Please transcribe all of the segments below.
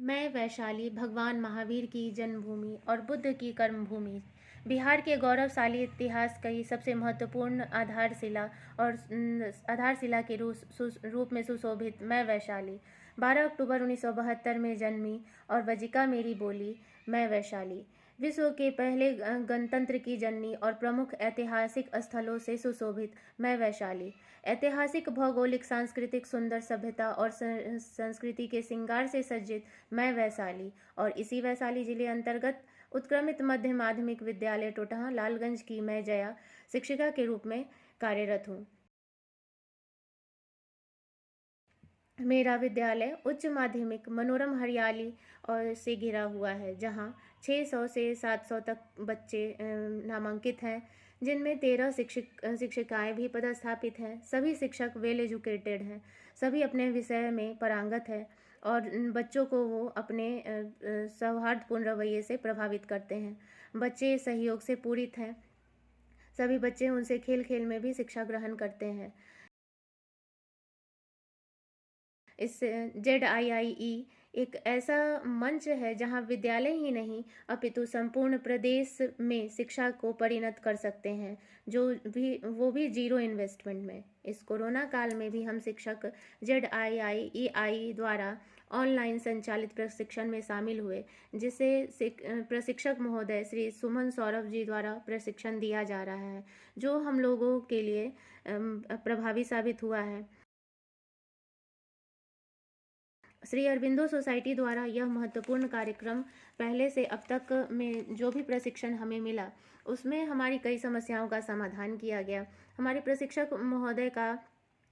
मैं वैशाली भगवान महावीर की जन्मभूमि और बुद्ध की कर्मभूमि, बिहार के गौरवशाली इतिहास की सबसे महत्वपूर्ण आधारशिला के रूप में सुशोभित मैं वैशाली 12 अक्टूबर 1972 में जन्मी और वजिका मेरी बोली। मैं वैशाली विश्व के पहले गणतंत्र की जननी और प्रमुख ऐतिहासिक स्थलों से सुशोभित मैं वैशाली ऐतिहासिक, भौगोलिक, सांस्कृतिक, सुंदर सभ्यता और संस्कृति के श्रृंगार से सज्जित मैं वैशाली और इसी वैशाली जिले अंतर्गत उत्क्रमित मध्य माध्यमिक विद्यालय टोटहा लालगंज की मैं जया शिक्षिका के रूप में कार्यरत हूँ। मेरा विद्यालय उच्च माध्यमिक मनोरम हरियाली और से घिरा हुआ है, जहाँ 600 से 700 तक बच्चे नामांकित हैं, जिनमें 13 शिक्षिकाएं भी पदस्थापित हैं। सभी शिक्षक वेल एजुकेटेड हैं, सभी अपने विषय में पारंगत हैं और बच्चों को वो अपने सौहार्दपूर्ण रवैये से प्रभावित करते हैं। बच्चे सहयोग से पूरित हैं, सभी बच्चे उनसे खेल खेल में भी शिक्षा ग्रहण करते हैं। इस ZIIE एक ऐसा मंच है जहां विद्यालय ही नहीं अपितु संपूर्ण प्रदेश में शिक्षा को परिणत कर सकते हैं, वो भी जीरो इन्वेस्टमेंट में। इस कोरोना काल में भी हम शिक्षक ZIIEI द्वारा ऑनलाइन संचालित प्रशिक्षण में शामिल हुए, जिसे प्रशिक्षक महोदय श्री सुमन सौरभ जी द्वारा प्रशिक्षण दिया जा रहा है, जो हम लोगों के लिए प्रभावी साबित हुआ है। श्री अरविंदो सोसाइटी द्वारा यह महत्वपूर्ण कार्यक्रम पहले से अब तक में जो भी प्रशिक्षण हमें मिला, उसमें हमारी कई समस्याओं का समाधान किया गया। हमारे प्रशिक्षक महोदय का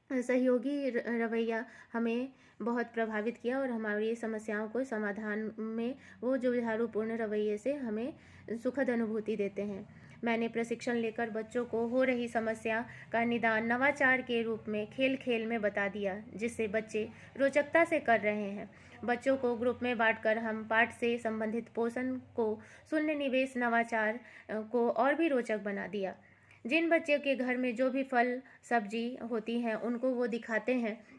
सहयोगी रवैया हमें बहुत प्रभावित किया और हमारी समस्याओं को समाधान में वो जुझारूपूर्ण रवैये से हमें सुखद अनुभूति देते हैं। मैंने प्रशिक्षण लेकर बच्चों को हो रही समस्या का निदान नवाचार के रूप में खेल खेल में बता दिया, जिससे बच्चे रोचकता से कर रहे हैं। बच्चों को ग्रुप में बांटकर हम पाठ से संबंधित पोषण को शून्य निवेश नवाचार को और भी रोचक बना दिया। जिन बच्चों के घर में जो भी फल सब्जी होती हैं उनको वो दिखाते हैं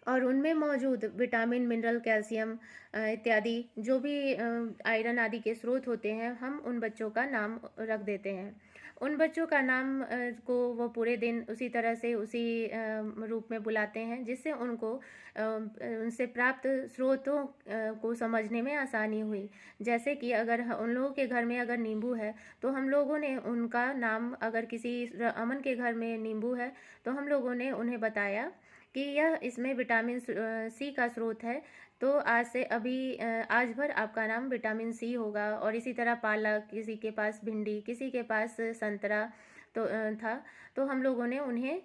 और उनमें मौजूद विटामिन, मिनरल, कैल्शियम इत्यादि जो भी आयरन आदि के स्रोत होते हैं, हम उन बच्चों का नाम रख देते हैं। उन बच्चों का नाम को वो पूरे दिन उसी तरह से उसी रूप में बुलाते हैं, जिससे उनको उनसे प्राप्त स्रोतों को समझने में आसानी हुई। जैसे कि अगर उन लोगों के घर में अगर नींबू है, तो हम लोगों ने उनका नाम, अगर किसी अमन के घर में नींबू है तो हम लोगों ने उन्हें बताया कि यह इसमें विटामिन सी का स्रोत है, तो आज से अभी आज भर आपका नाम विटामिन सी होगा। और इसी तरह पालक, किसी के पास भिंडी, किसी के पास संतरा तो था, तो हम लोगों ने उन्हें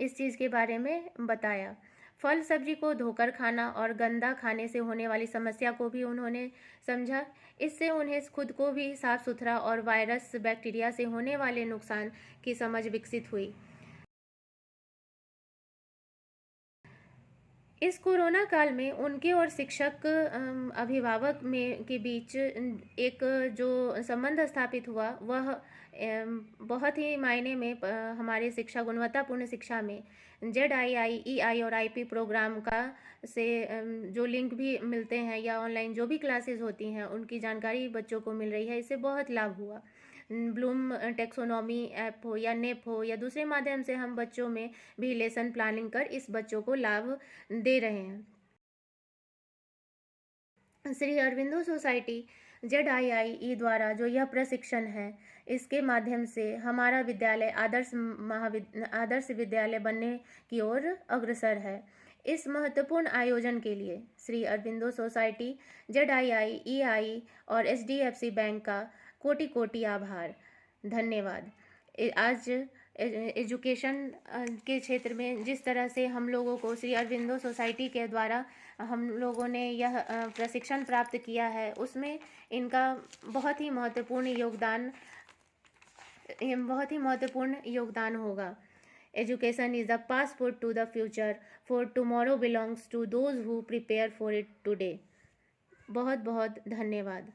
इस चीज़ के बारे में बताया। फल सब्जी को धोकर खाना और गंदा खाने से होने वाली समस्या को भी उन्होंने समझा। इससे उन्हें खुद को भी साफ सुथरा और वायरस बैक्टीरिया से होने वाले नुकसान की समझ विकसित हुई। इस कोरोना काल में उनके और शिक्षक अभिभावक में के बीच एक जो संबंध स्थापित हुआ, वह बहुत ही मायने में हमारे शिक्षा, गुणवत्तापूर्ण शिक्षा में ZIIEI और IP प्रोग्राम का से जो लिंक भी मिलते हैं या ऑनलाइन जो भी क्लासेस होती हैं, उनकी जानकारी बच्चों को मिल रही है। इससे बहुत लाभ हुआ। ब्लूम टेक्सोनॉमी ऐप हो या नेप हो या दूसरे माध्यम से हम बच्चों में भी लेसन प्लानिंग कर इस बच्चों को लाभ दे रहे हैं। श्री अरविंदो सोसाइटी ZIIE द्वारा जो यह प्रशिक्षण है, इसके माध्यम से हमारा विद्यालय आदर्श विद्यालय बनने की ओर अग्रसर है। इस महत्वपूर्ण आयोजन के लिए श्री अरविंदो सोसाइटी, ZIIEI और HDFC बैंक का कोटि कोटि आभार, धन्यवाद। आज एजुकेशन के क्षेत्र में जिस तरह से हम लोगों को श्री अरविंदो सोसाइटी के द्वारा हम लोगों ने यह प्रशिक्षण प्राप्त किया है, उसमें इनका बहुत ही महत्वपूर्ण योगदान होगा। Education is the passport to the future, for tomorrow belongs to those who prepare for it today. बहुत बहुत धन्यवाद।